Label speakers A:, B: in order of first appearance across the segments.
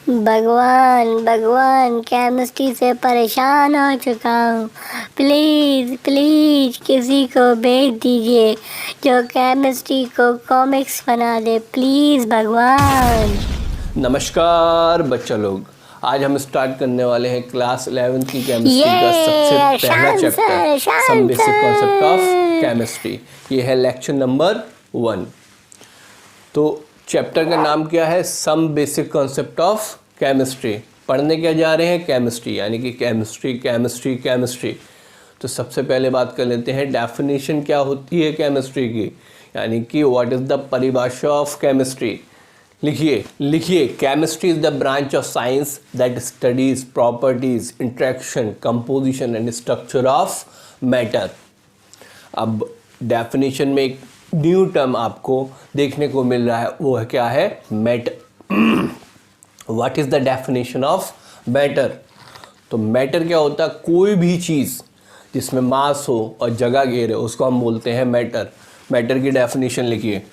A: भगवान भगवान केमिस्ट्री से परेशान हो चुका हूँ। प्लीज़ प्लीज़ किसी को भेज दीजिए जो केमिस्ट्री को कॉमिक्स बना दे, प्लीज़ भगवान।
B: नमस्कार बच्चा लोग, आज हम स्टार्ट करने वाले हैं क्लास 11 की केमिस्ट्री का सबसे पहला chapter some basic concept of chemistry. ये है लेक्चर नंबर 1। तो चैप्टर का नाम क्या है? Some basic concept of chemistry. पढ़ने क्या जा रहे हैं? केमिस्ट्री, यानी कि केमिस्ट्री केमिस्ट्री केमिस्ट्री। तो सबसे पहले बात कर लेते हैं डेफिनेशन क्या होती है केमिस्ट्री की, यानी कि व्हाट इज़ द परिभाषा ऑफ केमिस्ट्री। लिखिए chemistry is the branch of science that studies properties, interaction, composition and structure of matter. अब डेफिनेशन में एक न्यू टर्म आपको देखने को मिल रहा है, वो है क्या है? Matter. What is the definition of matter? तो मैटर क्या होता है? कोई भी चीज़ जिसमें मास हो और जगह घेरे उसको हम बोलते हैं मैटर। मैटर की डेफिनेशन लिखिए।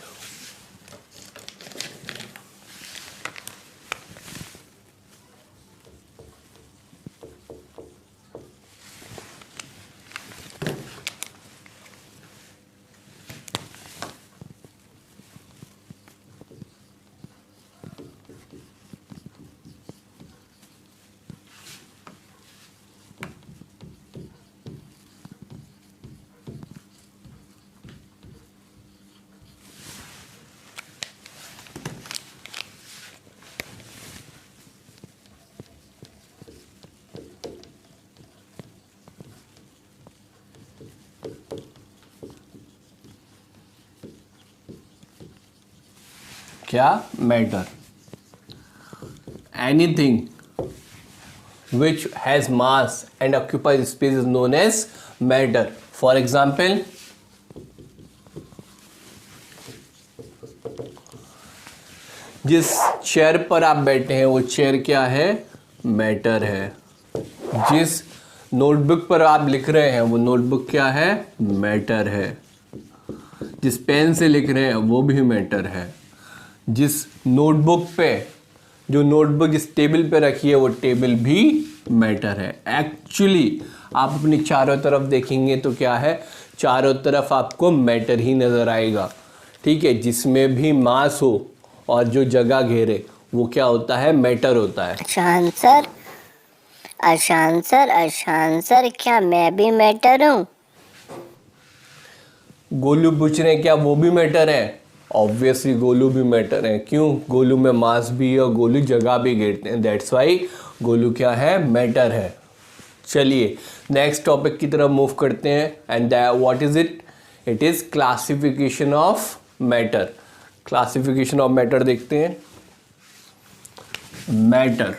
B: क्या? Matter. Anything which has mass and occupies space is known as matter. For example, जिस चेयर पर आप बैठे हैं वो चेयर क्या है? मैटर है। जिस नोटबुक पर आप लिख रहे हैं वो नोटबुक क्या है? मैटर है। जिस पेन से लिख रहे हैं वो भी मैटर है। जिस नोटबुक पे, जो नोटबुक जिस टेबल पे रखी है वो टेबल भी मैटर है। एक्चुअली आप अपनी चारों तरफ देखेंगे तो क्या है? चारों तरफ आपको मैटर ही नज़र आएगा, ठीक है। जिसमें भी मास हो और जो जगह घेरे वो क्या होता है? मैटर होता है।
A: अशांसर क्या मैं भी मैटर हूँ?
B: गोलू पूछ रहे हैं क्या वो भी मैटर है? ऑब्वियसली गोलू भी मैटर है। क्यों? गोलू में मास भी है और गोलू जगह भी घेरते हैं, दैट्स वाई गोलू क्या है? मैटर है। चलिए नेक्स्ट टॉपिक की तरफ मूव करते हैं। And what is it? It is classification of matter. Classification of matter देखते हैं। Matter,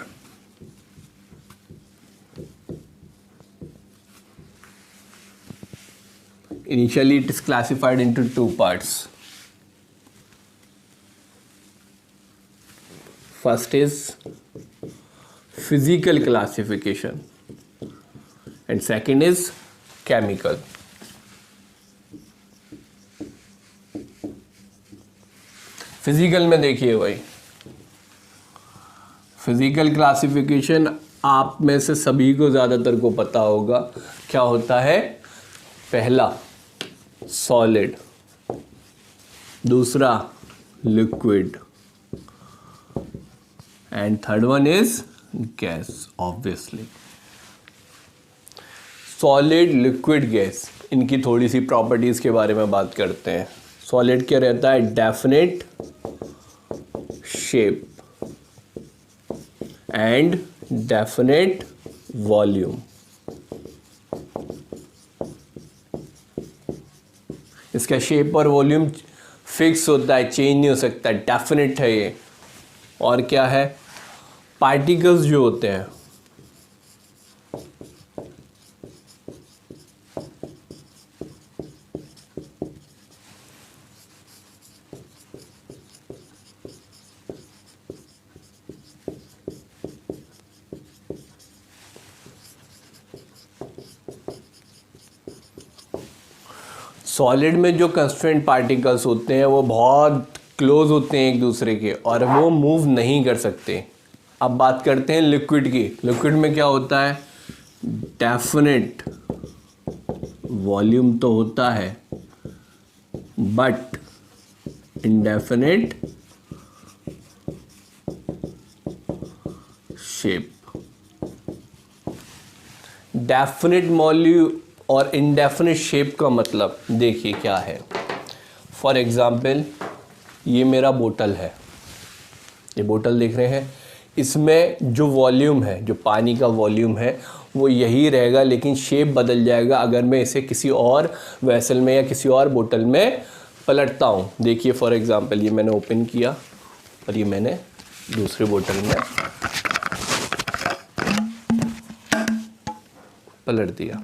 B: initially it is classified into two parts. First is physical classification and second is chemical. Physical में देखिए भाई, physical classification आप में से सभी को ज़्यादातर को पता होगा क्या होता है। पहला सॉलिड, दूसरा liquid and third one is gas. Obviously solid, liquid, gas, इनकी थोड़ी सी प्रॉपर्टीज के बारे में बात करते हैं। सॉलिड क्या रहता है? Definite shape and definite volume. इसका शेप और वॉल्यूम फिक्स होता है, चेंज नहीं हो सकता, डेफिनेट है ये। और क्या है? पार्टिकल्स जो होते हैं सॉलिड में जो कंस्ट्रेंट पार्टिकल्स होते हैं वो बहुत क्लोज होते हैं एक दूसरे के और वो मूव नहीं कर सकते। अब बात करते हैं लिक्विड की। लिक्विड में क्या होता है, डेफिनेट वॉल्यूम तो होता है but indefinite shape. Definite volume और इंडेफिनिट शेप का मतलब देखिए क्या है। फॉर एग्जाम्पल ये मेरा बोतल है, ये बोतल देख रहे हैं, इसमें जो वॉल्यूम है, जो पानी का वॉल्यूम है वो यही रहेगा, लेकिन शेप बदल जाएगा अगर मैं इसे किसी और वेसल में या किसी और बोतल में पलटता हूँ। देखिए फॉर एग्जांपल ये मैंने ओपन किया और ये मैंने दूसरी बोतल में पलट दिया।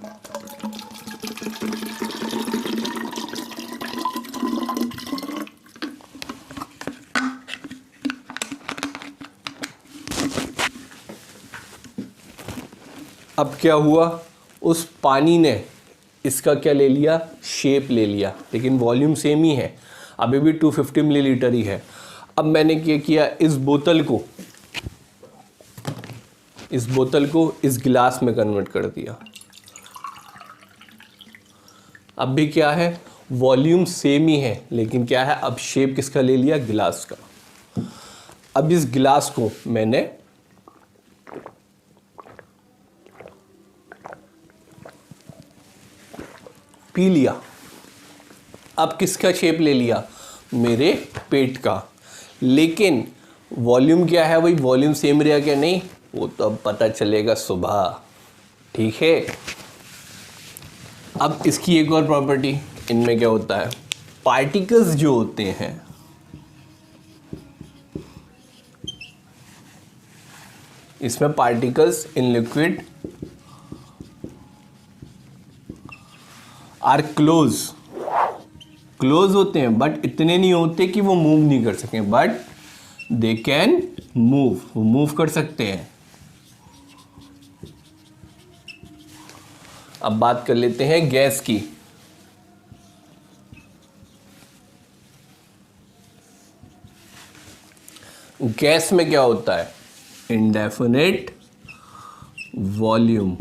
B: अब क्या हुआ, उस पानी ने इसका क्या ले लिया, शेप ले लिया, लेकिन वॉल्यूम सेम ही है, अभी भी 250 मिलीलीटर ही है। अब मैंने क्या किया, इस बोतल को इस गिलास में कन्वर्ट कर दिया। अब भी क्या है, वॉल्यूम सेम ही है, लेकिन क्या है, अब शेप किसका ले लिया, गिलास का। अब इस गिलास को मैंने पी लिया। अब किसका शेप ले लिया, मेरे पेट का, लेकिन वॉल्यूम क्या है, वही वॉल्यूम सेम रहा क्या, नहीं, वो तो अब पता चलेगा सुबह। ठीक है। अब इसकी एक और प्रॉपर्टी, इनमें क्या होता है, पार्टिकल्स जो होते हैं इसमें particles in liquid are close होते हैं, बट इतने नहीं होते कि वो मूव नहीं कर सकें, बट दे कैन मूव, वो मूव कर सकते हैं। अब बात कर लेते हैं गैस की। गैस में क्या होता है, indefinite volume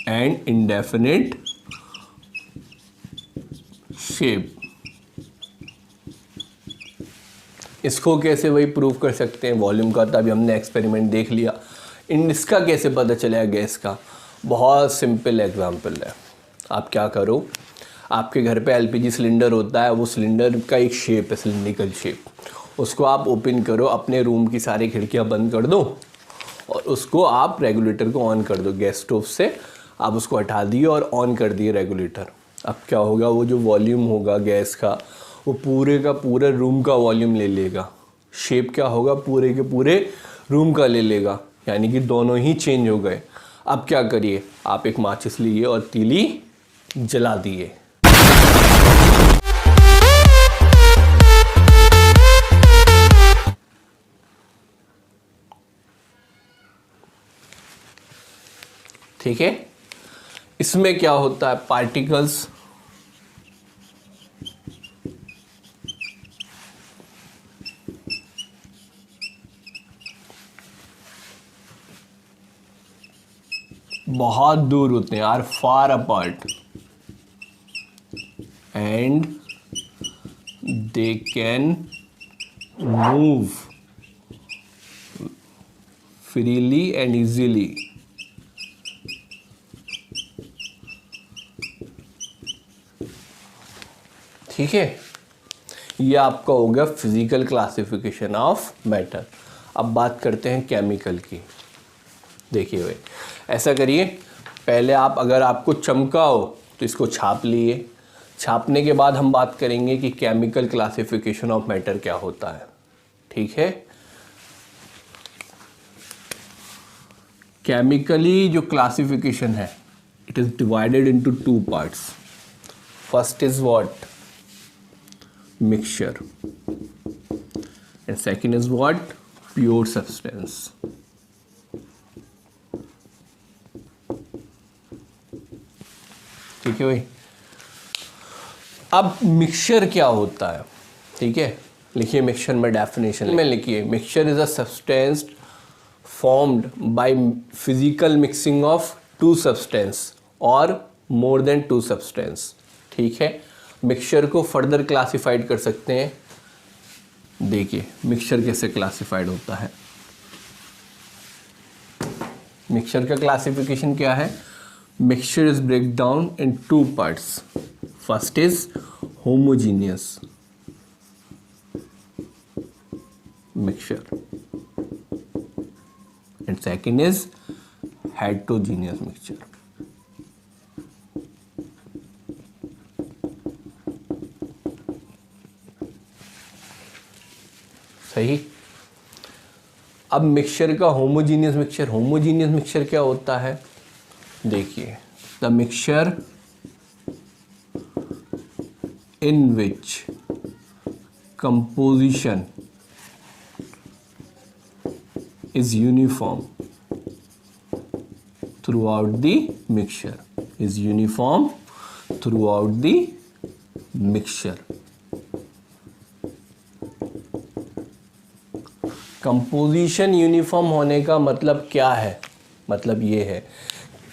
B: and indefinite shape. इसको कैसे वही प्रूव कर सकते हैं, वॉल्यूम का तो अभी हमने एक्सपेरिमेंट देख लिया। इसका कैसे पता चलेगा गैस का, बहुत सिंपल एग्जांपल है। आप क्या करो, आपके घर पे एलपीजी सिलेंडर होता है, वो सिलेंडर का एक शेप है, सिलिंड्रिकल शेप, उसको आप ओपन करो, अपने रूम की सारी खिड़कियां बंद कर दो और उसको आप रेगुलेटर को ऑन कर दो। गैस स्टोव से आप उसको हटा दिए और ऑन कर दिए रेगुलेटर। अब क्या होगा, वो जो वॉल्यूम होगा गैस का, वो पूरे का पूरे रूम का वॉल्यूम ले लेगा। शेप क्या होगा, पूरे के पूरे रूम का ले लेगा, यानी कि दोनों ही चेंज हो गए। अब क्या करिए, आप एक माचिस लिए और तीली जला दिए। ठीक है। इसमें क्या होता है, पार्टिकल्स बहुत दूर होते हैं, are far apart, and they can move freely and easily. ठीक है, ये आपका हो गया फिजिकल क्लासिफिकेशन ऑफ मैटर। अब बात करते हैं केमिकल की। देखिए भाई, ऐसा करिए, पहले आप, अगर आपको चमका हो तो इसको छाप लिए, छापने के बाद हम बात करेंगे कि केमिकल क्लासिफिकेशन ऑफ मैटर क्या होता है। ठीक है, केमिकली जो क्लासिफिकेशन है, it is divided into two parts. First is what, mixture, and second is what, pure substance। ठीक है भाई। अब मिक्सचर क्या होता है, ठीक है, लिखिए मिक्सचर में डेफिनेशन में लिखिए, mixture is a substance formed by physical mixing of two substance or more than two substance। ठीक है, मिक्सचर को फर्दर क्लासिफाइड कर सकते हैं। देखिए मिक्सचर कैसे क्लासिफाइड होता है। मिक्सचर का क्लासिफिकेशन क्या है? Mixture is break down in two parts. First is homogeneous mixture and second is heterogeneous mixture। सही। अब मिक्सचर का होमोजीनियस मिक्सचर क्या होता है? देखिए, the mixture in which composition is uniform throughout the mixture, is uniform throughout the mixture। Composition uniform होने का मतलब क्या है? मतलब ये है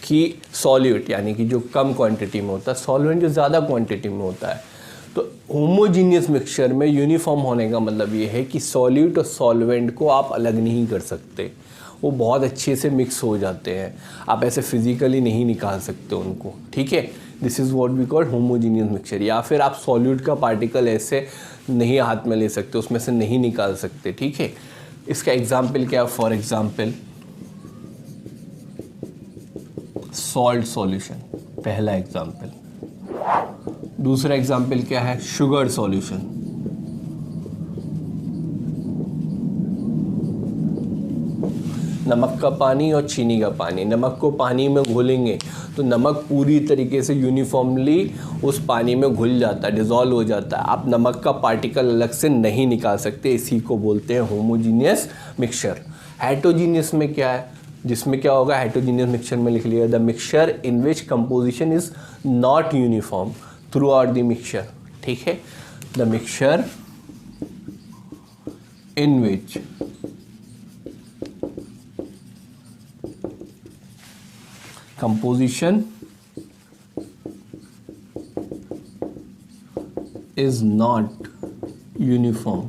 B: कि सॉल्यूट यानी कि जो कम क्वांटिटी में होता है, सॉल्वेंट जो ज़्यादा क्वांटिटी में होता है। तो होमोजीनियस मिक्सचर में यूनिफॉर्म होने का मतलब ये है कि सॉल्यूट और सॉल्वेंट को आप अलग नहीं कर सकते, वो बहुत अच्छे से मिक्स हो जाते हैं, आप ऐसे फिजिकली नहीं निकाल सकते उनको। ठीक है, this is what we call homogeneous mixture. या फिर आप सॉल्यूट का पार्टिकल ऐसे नहीं हाथ में ले सकते, उसमें से नहीं निकाल सकते। ठीक है, इसका एग्जाम्पल क्या है? फॉर एग्जाम्पल सॉल्ट सॉल्यूशन, पहला एग्जाम्पल। दूसरा एग्जाम्पल क्या है? Sugar solution. नमक का पानी और चीनी का पानी, नमक को पानी में घोलेंगे तो नमक पूरी तरीके से यूनिफॉर्मली उस पानी में घुल जाता है, डिज़ोल्व हो जाता है। आप नमक का पार्टिकल अलग से नहीं निकाल सकते, इसी को बोलते हैं होमोजीनियस मिक्सचर। हेटेरोजीनियस में क्या है? जिसमें क्या होगा? हेटेरोजीनियस मिक्सचर में लिख लिया, the mixture in which composition is not uniform through out the mixture. ठीक है, the mixture in which composition is not uniform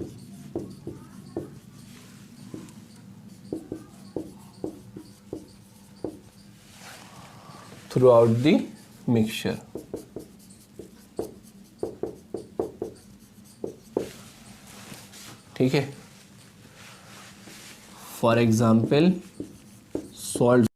B: throughout the mixture। ठीक है, फॉर एग्जाम्पल सॉल्ट,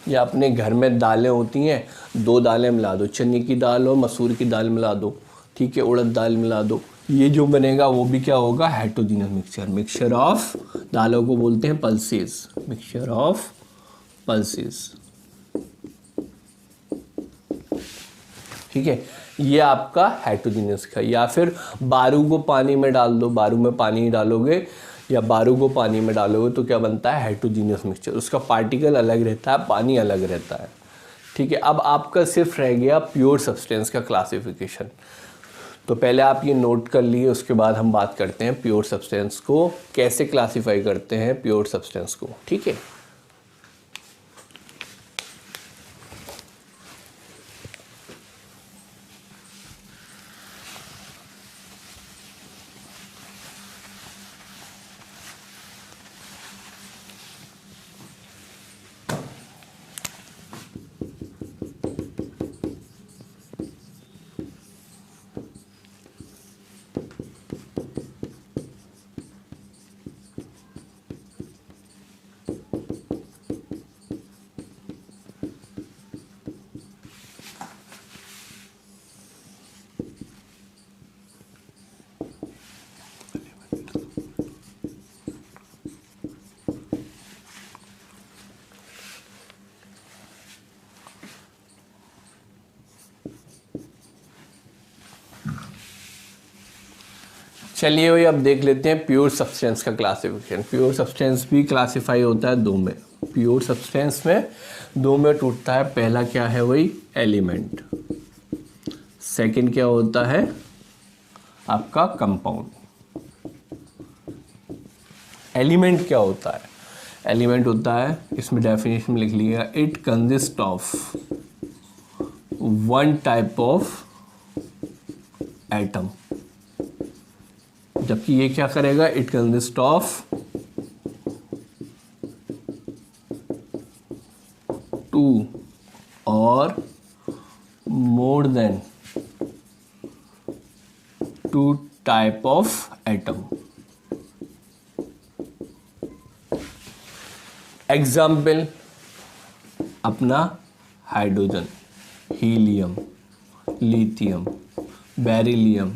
B: या अपने घर में दालें होती हैं, दो दालें मिला दो, चने की दाल और मसूर की दाल मिला दो। ठीक है, उड़द दाल मिला दो, ये जो बनेगा वो भी क्या होगा? Heterogeneous mixture. मिक्सचर ऑफ दालों को बोलते हैं पल्सेस, मिक्सचर ऑफ पल्सेस। ठीक है, ये आपका हेटेरोजीनियस का। या फिर बारू को पानी में डाल दो, बारू में पानी डालोगे या बारू को पानी में डालोगे तो क्या बनता है? Heterogeneous mixture. उसका पार्टिकल अलग रहता है, पानी अलग रहता है। ठीक है, अब आपका सिर्फ रह गया प्योर सब्सटेंस का क्लासिफिकेशन। तो पहले आप ये नोट कर लिए, उसके बाद हम बात करते हैं प्योर सब्सटेंस को कैसे क्लासीफाई करते हैं प्योर सब्सटेंस को। ठीक है, चलिए भाई अब देख लेते हैं प्योर सब्सटेंस का क्लासिफिकेशन। प्योर सब्सटेंस भी क्लासीफाई होता है दो में। प्योर सब्सटेंस में दो में टूटता है। पहला क्या है? वही एलिमेंट। सेकंड क्या होता है आपका कंपाउंड। एलिमेंट क्या होता है? एलिमेंट होता है, इसमें डेफिनेशन में लिख लिया, it consist of one type of atom. जबकि ये क्या करेगा, इट कंसिस्ट ऑफ टू और more than two type of atom. Example अपना hydrogen, helium, lithium, beryllium,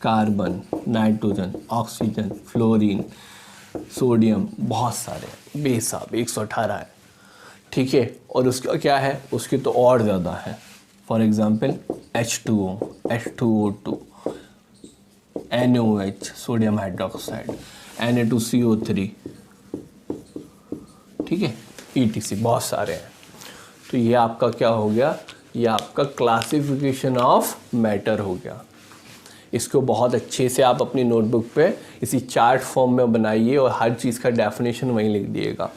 B: carbon, nitrogen, oxygen, fluorine, sodium, बहुत सारे, बेहिसाब 118 है, ठीक है। और उसका क्या है, उसके तो और ज़्यादा है। For example H2O, H2O2, NaOH, sodium hydroxide, Na2CO3, ठीक है, ETC, बहुत सारे हैं। तो ये आपका क्या हो गया, ये आपका क्लासिफिकेशन ऑफ मैटर हो गया। इसको बहुत अच्छे से आप अपनी नोटबुक पे इसी चार्ट फॉर्म में बनाइए और हर चीज़ का डेफिनेशन वहीं लिख दिएगा।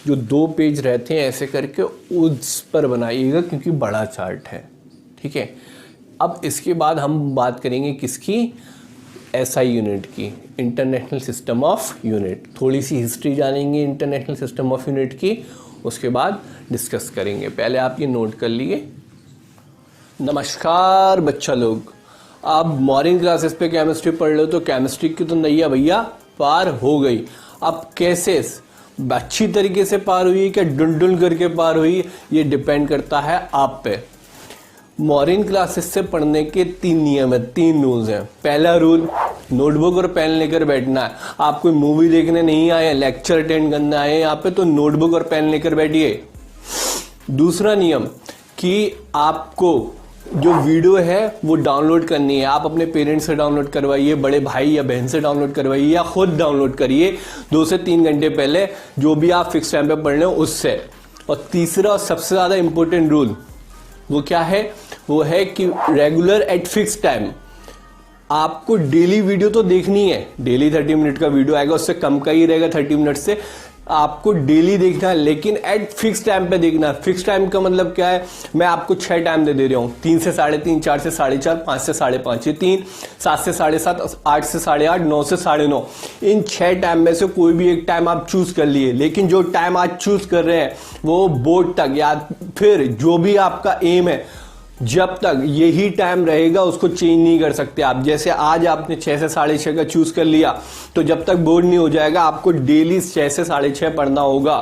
B: जो 2 पेज रहते हैं ऐसे करके उस पर बनाइएगा, क्योंकि बड़ा चार्ट है, ठीक है। अब इसके बाद हम बात करेंगे किसकी, SI यूनिट की, इंटरनेशनल सिस्टम ऑफ यूनिट। थोड़ी सी हिस्ट्री जानेंगे इंटरनेशनल सिस्टम ऑफ यूनिट की, उसके बाद डिस्कस करेंगे। पहले आप ये नोट कर लिए। नमस्कार बच्चा लोग, आप मॉर्निंग क्लासेस पे केमिस्ट्री पढ़ लो तो केमिस्ट्री की तो नैया भैया पार हो गई। अब कैसे अच्छी तरीके से पार हुई, क्या डुल करके पार हुई, ये डिपेंड करता है आप पे। मॉर्निंग क्लासेस से पढ़ने के 3 नियम है, 3 रूल्स हैं। पहला रूल, नोटबुक और पेन लेकर बैठना है। आप कोई मूवी देखने नहीं आए, लेक्चर अटेंड करने आए यहाँ पे, तो नोटबुक और पेन लेकर बैठिए। दूसरा नियम कि आपको जो वीडियो है वो डाउनलोड करनी है। आप अपने पेरेंट्स से डाउनलोड करवाइए, बड़े भाई या बहन से डाउनलोड करवाइए, या खुद डाउनलोड करिए 2 से 3 घंटे पहले, जो भी आप फिक्स टाइम पे पढ़ रहे हो उससे। और तीसरा और सबसे ज़्यादा इंपॉर्टेंट रूल वो क्या है, वो है कि रेगुलर एट फिक्स टाइम आपको डेली वीडियो तो देखनी है। डेली 30 मिनट का वीडियो आएगा, उससे कम का ही रहेगा 30 मिनट से, आपको डेली देखना है, लेकिन एट फिक्स टाइम पे देखना है। फिक्स टाइम का मतलब क्या है, मैं आपको 6 टाइम दे रहा हूँ, 3 से 3:30, 4 से 4:30, 5 से 5:30, ये 3, 7 से 7:30, 8 से 8:30, 9 से 9:30। इन 6 टाइम में से कोई भी एक टाइम आप चूज कर लिए, लेकिन जो टाइम आज चूज कर रहे हैं वो बोर्ड तक, या फिर जो भी आपका एम है, जब तक यही टाइम रहेगा उसको चेंज नहीं कर सकते आप। जैसे आज आपने 6 से 6:30 का चूज कर लिया, तो जब तक बोर्ड नहीं हो जाएगा आपको डेली 6 से 6:30 पढ़ना होगा।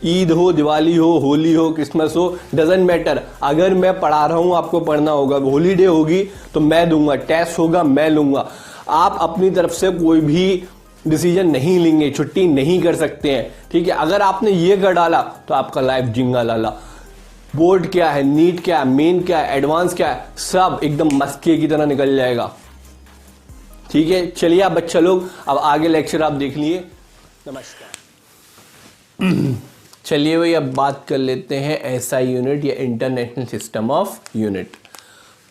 B: ईद हो, दिवाली हो, होली हो, क्रिसमस हो, डजेंट मैटर। अगर मैं पढ़ा रहा हूं आपको पढ़ना होगा। हॉलीडे होगी तो मैं दूंगा, टेस्ट होगा मैं लूंगा। आप अपनी तरफ से कोई भी डिसीजन नहीं लेंगे, छुट्टी नहीं कर सकते हैं, ठीक है। अगर आपने ये कर डाला तो आपका लाइफ जिंगा लाला। बोर्ड क्या है, नीट क्या है, मेन क्या है, एडवांस क्या है, सब एकदम मस्के की तरह निकल जाएगा, ठीक है। चलिए आप बच्चा लोग, अब आगे लेक्चर आप देख लिए। नमस्कार। चलिए भाई, अब बात कर लेते हैं SI यूनिट या इंटरनेशनल सिस्टम ऑफ यूनिट।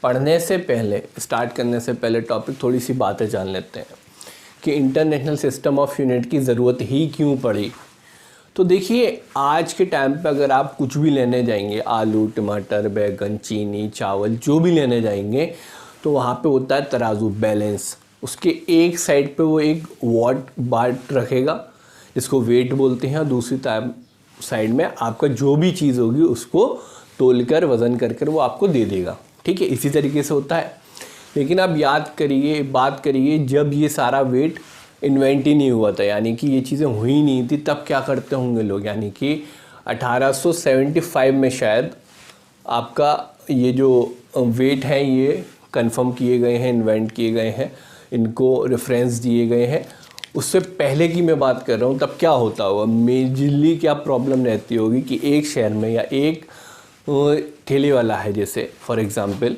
B: पढ़ने से पहले, स्टार्ट करने से पहले टॉपिक थोड़ी सी बातें जान लेते हैं कि इंटरनेशनल सिस्टम ऑफ यूनिट की ज़रूरत ही क्यों पड़ी। तो देखिए, आज के टाइम पे अगर आप कुछ भी लेने जाएंगे, आलू, टमाटर, बैगन, चीनी, चावल, जो भी लेने जाएंगे, तो वहाँ पे होता है तराजू, बैलेंस। उसके एक साइड पे वो एक वॉट बाट रखेगा जिसको वेट बोलते हैं, और दूसरी साइड में आपका जो भी चीज़ होगी उसको तोल कर, वज़न कर वो आपको दे देगा, ठीक है। इसी तरीके से होता है। लेकिन आप बात करिए जब ये सारा वेट इन्वेंट ही नहीं हुआ था, यानी कि ये चीज़ें हुई नहीं थी, तब क्या करते होंगे लोग, यानी कि 1875 में शायद आपका ये जो वेट है ये कंफर्म किए गए हैं, इन्वेंट किए गए हैं, इनको रेफरेंस दिए गए हैं। उससे पहले की मैं बात कर रहा हूँ, तब क्या होता होगा, मेजरली क्या प्रॉब्लम रहती होगी कि एक शहर में या एक ठेले वाला है, जैसे फॉर एग्ज़ाम्पल,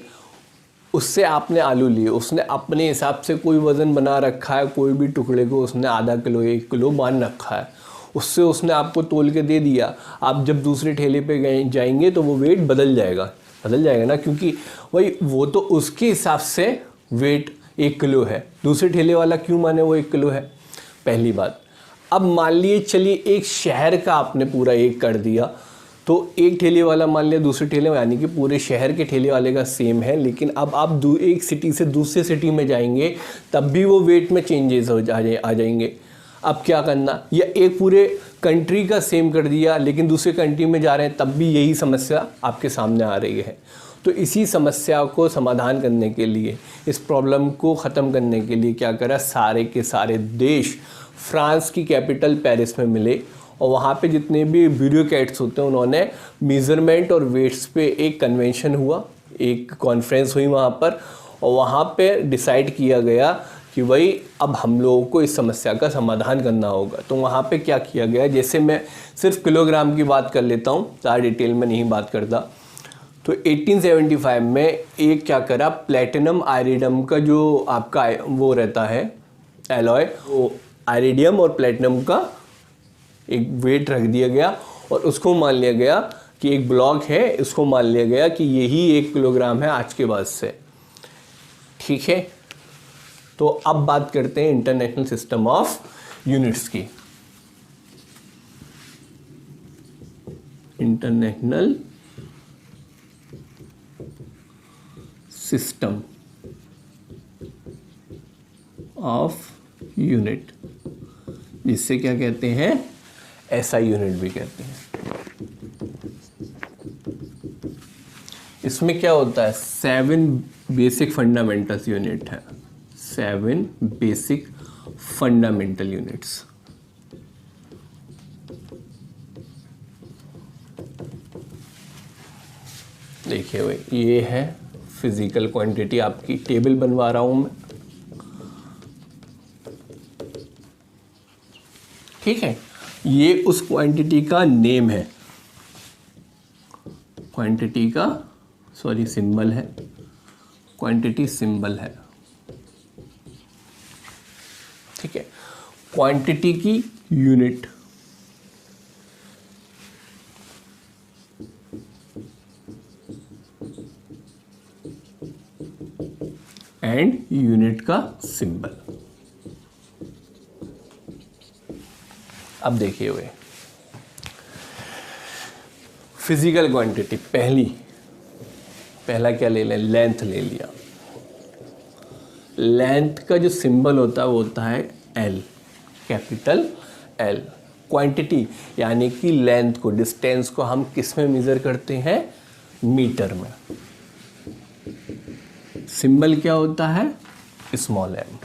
B: उससे आपने आलू लिए, उसने अपने हिसाब से कोई वज़न बना रखा है, कोई भी टुकड़े को उसने आधा किलो 1 किलो मान रखा है, उससे उसने आपको तोल के दे दिया। आप जब दूसरे ठेले पे जाएंगे तो वो वेट बदल जाएगा, बदल जाएगा ना, क्योंकि वही वो तो उसके हिसाब से वेट 1 किलो है, दूसरे ठेले वाला क्यों माने वो 1 किलो है, पहली बात। अब मान लिए चलिए एक शहर का आपने पूरा 1 कर दिया, तो एक ठेले वाला मान लिया दूसरे ठेले में, यानी कि पूरे शहर के ठेले वाले का सेम है, लेकिन अब आप एक सिटी से दूसरे सिटी में जाएंगे तब भी वो वेट में चेंजेस आ जाएंगे। अब क्या करना, या एक पूरे कंट्री का सेम कर दिया लेकिन दूसरे कंट्री में जा रहे हैं तब भी यही समस्या आपके सामने आ रही है। तो इसी समस्या को समाधान करने के लिए, इस प्रॉब्लम को ख़त्म करने के लिए क्या करा, सारे के सारे देश फ्रांस की कैपिटल पेरिस में मिले और वहाँ पे जितने भी ब्यूरोक्रेट्स होते हैं उन्होंने मेज़रमेंट और वेट्स पे एक कन्वेंशन हुआ, एक कॉन्फ्रेंस हुई वहाँ पर, और वहाँ पे डिसाइड किया गया कि भाई अब हम लोगों को इस समस्या का समाधान करना होगा। तो वहाँ पे क्या किया गया, जैसे मैं सिर्फ किलोग्राम की बात कर लेता हूँ, ज़्यादा डिटेल में नहीं बात करता। तो 1875 में एक क्या करा, प्लेटिनम आयरिडियम का जो आपका वो रहता है एलॉय, वो आयरिडियम और प्लेटिनम का एक वेट रख दिया गया और उसको मान लिया गया कि एक ब्लॉक है, इसको मान लिया गया कि यही 1 किलोग्राम है आज के बाद से। ठीक है, तो अब बात करते हैं इंटरनेशनल सिस्टम ऑफ यूनिट्स की। इंटरनेशनल सिस्टम ऑफ यूनिट, जिससे क्या कहते हैं, एसआई यूनिट भी कहते हैं। इसमें क्या होता है, 7 बेसिक फंडामेंटल यूनिट है, 7 बेसिक फंडामेंटल यूनिट्स। देखिए भाई, ये है फिजिकल क्वांटिटी, आपकी टेबल बनवा रहा हूं मैं। ठीक है, ये उस क्वांटिटी का नेम है, क्वांटिटी का सिंबल है, क्वांटिटी सिंबल है। ठीक है, क्वांटिटी की यूनिट, एंड यूनिट का सिंबल। अब देखिए हुए फिजिकल क्वांटिटी, पहला क्या ले लें, लेंथ ले लिया। लेंथ का जो सिंबल होता है वो होता है एल, कैपिटल एल। क्वांटिटी यानी कि लेंथ को, डिस्टेंस को हम किस में मेजर करते हैं, मीटर में। सिंबल क्या होता है, स्मॉल एम।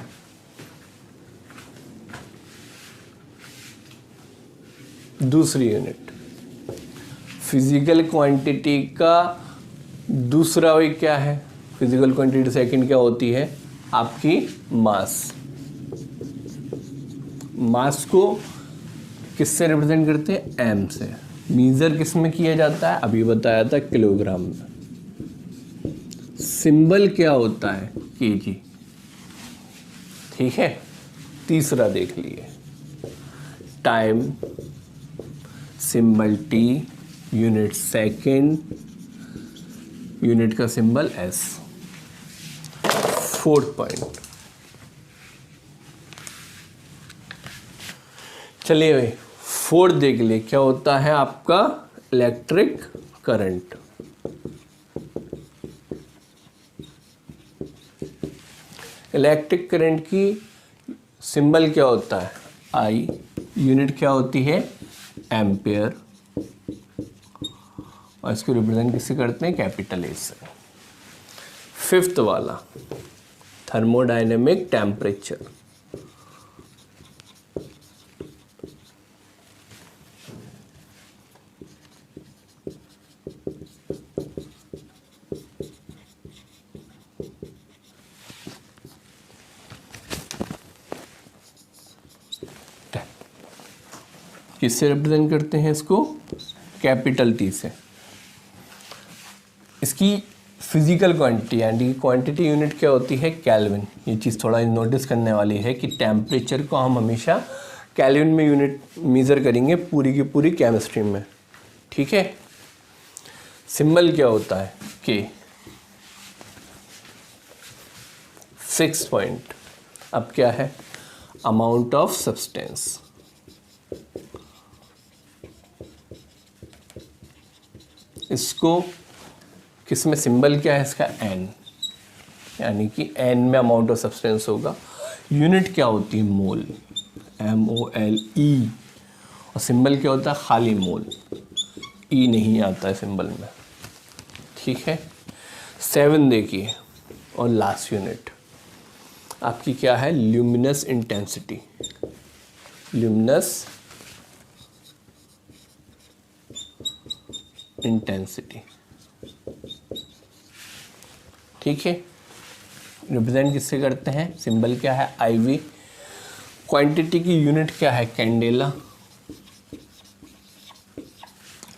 B: दूसरी यूनिट फिजिकल क्वांटिटी का दूसरा वे क्या है, फिजिकल क्वांटिटी सेकंड क्या होती है, आपकी मास। मास को किससे रिप्रेजेंट करते हैं, एम से। मीजर किस में किया जाता है, अभी बताया था किलोग्राम में। सिंबल क्या होता है, केजी। ठीक है, तीसरा देख लिए, time, symbol T, unit second, unit का सिंबल एस। फोर्थ पॉइंट, चलिए भाई फोर्थ देख लिए, क्या होता है आपका इलेक्ट्रिक करंट। इलेक्ट्रिक करंट की सिंबल क्या होता है, आई। यूनिट क्या होती है, एम्पेयर, और इसको रिप्रेजेंट किससे करते हैं, कैपिटल ए से। फिफ्थ वाला, थर्मोडायनेमिक टेम्परेचर। किससे रिप्रेजेंट करते हैं इसको, कैपिटल टी से। इसकी फिजिकल क्वांटिटी यानी क्वांटिटी यूनिट क्या होती है, केल्विन। ये चीज़ थोड़ा नोटिस करने वाली है कि टेम्परेचर को हम हमेशा केल्विन में यूनिट मेज़र करेंगे पूरी की पूरी केमिस्ट्री में। ठीक है, सिंबल क्या होता है, के 6 पॉइंट। अब क्या है, अमाउंट ऑफ सब्सटेंस। इसको किस में सिंबल क्या है इसका, एन, यानी कि एन में अमाउंट ऑफ सब्सटेंस होगा। यूनिट क्या होती है, मोल, MOLE, और सिंबल क्या होता है, खाली मोल, ई नहीं आता है सिंबल में। ठीक है, 7 देखिए, और लास्ट यूनिट आपकी क्या है, ल्यूमिनस इंटेंसिटी। ल्यूमिनस इंटेंसिटी, ठीक है। रिप्रेजेंट किससे करते हैं, सिंबल क्या है, IV। क्वांटिटी की यूनिट क्या है, कैंडेला,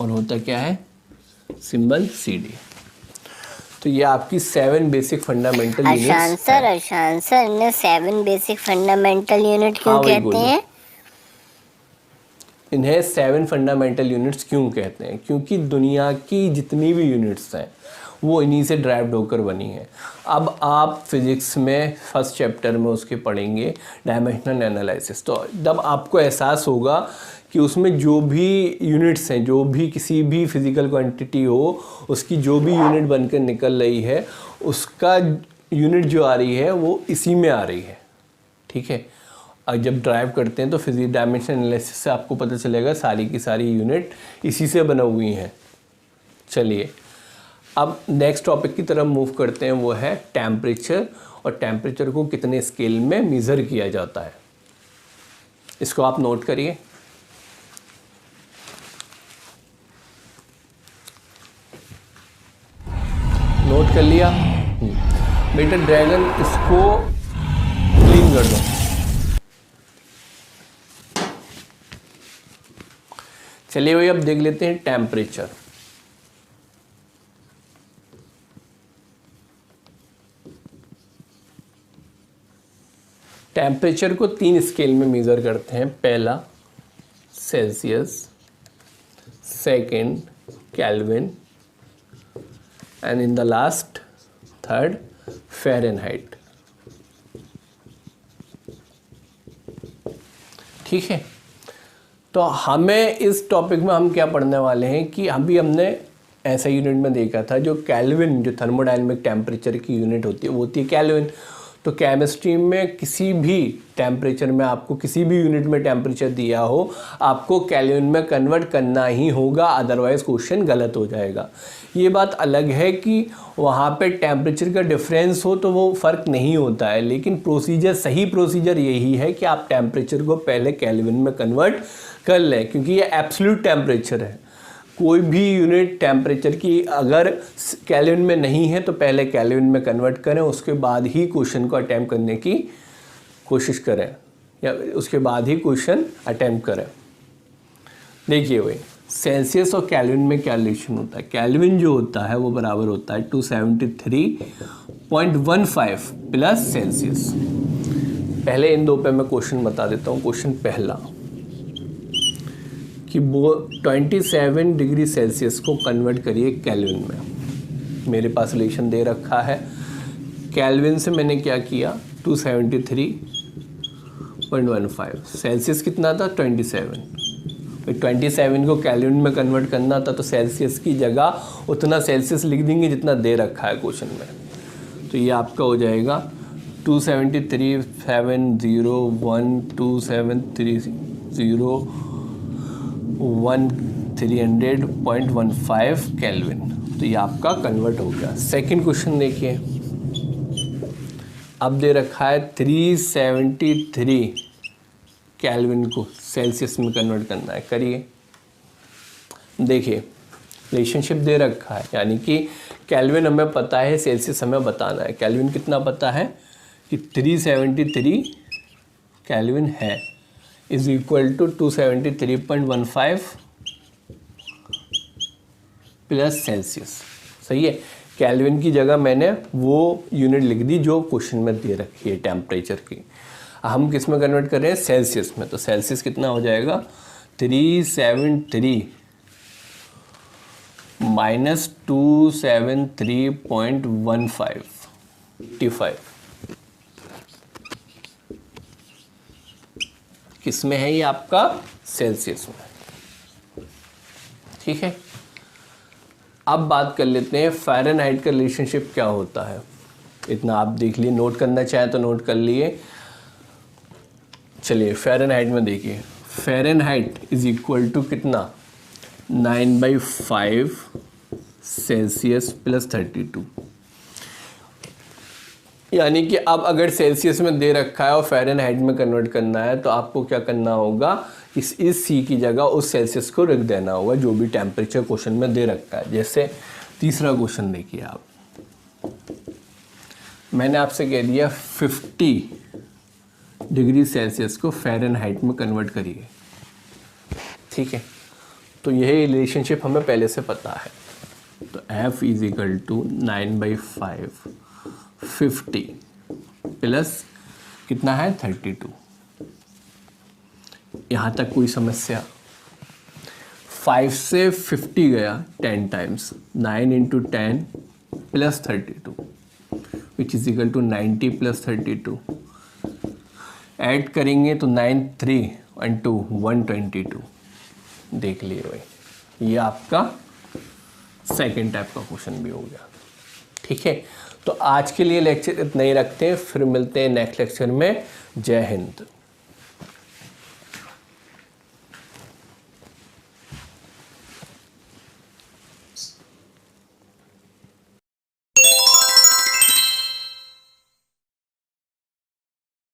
B: और होता क्या है, सिंबल CD। तो ये आपकी 7 बेसिक फंडामेंटल यूनिट्स।
A: अशान सर इन्हें 7 बेसिक फंडामेंटल यूनिट क्यों कहते हैं?
B: इन्हें 7 फंडामेंटल यूनिट्स क्यों कहते हैं, क्योंकि दुनिया की जितनी भी यूनिट्स हैं वो इन्हीं से ड्राइव्ड होकर बनी है। अब आप फिजिक्स में फर्स्ट चैप्टर में उसके पढ़ेंगे डायमेंशनल एनालिसिस, तो जब आपको एहसास होगा कि उसमें जो भी यूनिट्स हैं, जो भी किसी भी फिजिकल क्वांटिटी हो, उसकी जो भी यूनिट बनकर निकल रही है, उसका यूनिट जो आ रही है वो इसी में आ रही है। ठीक है, और जब ड्राइव करते हैं तो फिजिक्स डायमेंशनल एनालिसिस से आपको पता चलेगा सारी की सारी यूनिट इसी से बना हुई हैं। चलिए अब नेक्स्ट टॉपिक की तरफ मूव करते हैं, वो है टेम्परेचर, और टेम्परेचर को कितने स्केल में मेज़र किया जाता है। इसको आप नोट करिए। नोट कर लिया बेटा, ड्रैगन इसको क्लीन कर दो। चलिए भाई अब देख लेते हैं टेम्परेचर। टेम्परेचर को 3 स्केल में मेज़र करते हैं। पहला Celsius, second kelvin, and in the last third Fahrenheit. ठीक है, तो हमें इस टॉपिक में हम क्या पढ़ने वाले हैं कि अभी हमने ऐसा यूनिट में देखा था जो केल्विन, जो थर्मोडायनेमिक टेम्परेचर की यूनिट होती है वो होती है केल्विन। तो केमिस्ट्री में किसी भी टेम्परेचर में आपको किसी भी यूनिट में टेम्परेचर दिया हो, आपको केल्विन में कन्वर्ट करना ही होगा, अदरवाइज क्वेश्चन गलत हो जाएगा। ये बात अलग है कि वहाँ पे टेम्परेचर का डिफरेंस हो तो वो फ़र्क नहीं होता है, लेकिन प्रोसीजर, सही प्रोसीजर यही है कि आप टेम्परेचर को पहले केल्विन में कन्वर्ट कर लें, क्योंकि ये एब्सोल्यूट टेम्परेचर है। कोई भी यूनिट टेम्परेचर की अगर केल्विन में नहीं है तो पहले केल्विन में कन्वर्ट करें, उसके बाद ही क्वेश्चन को अटैम्प्ट करने की कोशिश करें, या उसके बाद ही क्वेश्चन अटैम्प्ट करें। देखिए भाई, सेल्सियस और केल्विन में क्या रिलेशन होता है। केल्विन जो होता है वो बराबर होता है 273.15 प्लस सेल्सियस। पहले इन दो पे मैं क्वेश्चन बता देता हूँ। क्वेश्चन पहला कि वो 27 डिग्री सेल्सियस को कन्वर्ट करिए केल्विन में। मेरे पास रिलेशन दे रखा है, केल्विन से मैंने क्या किया 273.15, सेल्सियस कितना था 27 को केल्विन में कन्वर्ट करना था, तो सेल्सियस की जगह उतना सेल्सियस लिख देंगे जितना दे रखा है क्वेश्चन में। तो ये आपका हो जाएगा 273.701.300.15 केल्विन। तो ये आपका कन्वर्ट हो गया। सेकंड क्वेश्चन देखिए, अब दे रखा है 373 केल्विन को सेल्सियस में कन्वर्ट करना है। करिए, देखिए रिलेशनशिप दे रखा है, यानी कि केल्विन हमें पता है, सेल्सियस हमें बताना है। केल्विन कितना पता है कि 373 केल्विन है, is equal to 273.15 plus Celsius. सही है, केल्विन की जगह मैंने वो यूनिट लिख दी जो क्वेश्चन में दे रखी है टेम्परेचर की। हम किस में कन्वर्ट कर रहे हैं, सेल्सियस में। तो सेल्सियस कितना हो जाएगा 373 -273.15 किसमें है ये आपका? सेल्सियस में। ठीक है, अब बात कर लेते हैं फ़ारेनहाइट का रिलेशनशिप क्या होता है। इतना आप देख लिए, नोट करना चाहें तो नोट कर लिए। चलिए फ़ारेनहाइट में देखिए, फ़ारेनहाइट इज इक्वल टू कितना? 9/5 सेल्सियस प्लस 32। यानी कि अब अगर सेल्सियस में दे रखा है और फ़ारेनहाइट में कन्वर्ट करना है तो आपको क्या करना होगा? इस सी की जगह उस सेल्सियस को रख देना होगा जो भी टेम्परेचर क्वेश्चन में दे रखा है। जैसे तीसरा क्वेश्चन देखिए आप, मैंने आपसे कह दिया 50 डिग्री सेल्सियस को फ़ारेनहाइट में कन्वर्ट करिए। ठीक है, तो यही रिलेशनशिप हमें पहले से पता है। तो F is equal to 9/5 50 plus कितना है? 32। यहाँ तक कोई समस्या? 5 से 50 गया 10 times, 9 × 10 plus 32 which is equal to 90 plus 32। Add करेंगे तो 9 3 1 2 122। देख लिए भाई, ये आपका सेकेंड टाइप का क्वेश्चन भी हो गया। ठीक है, तो आज के लिए लेक्चर इतना ही रखते हैं, फिर मिलते हैं नेक्स्ट लेक्चर में। जय हिंद।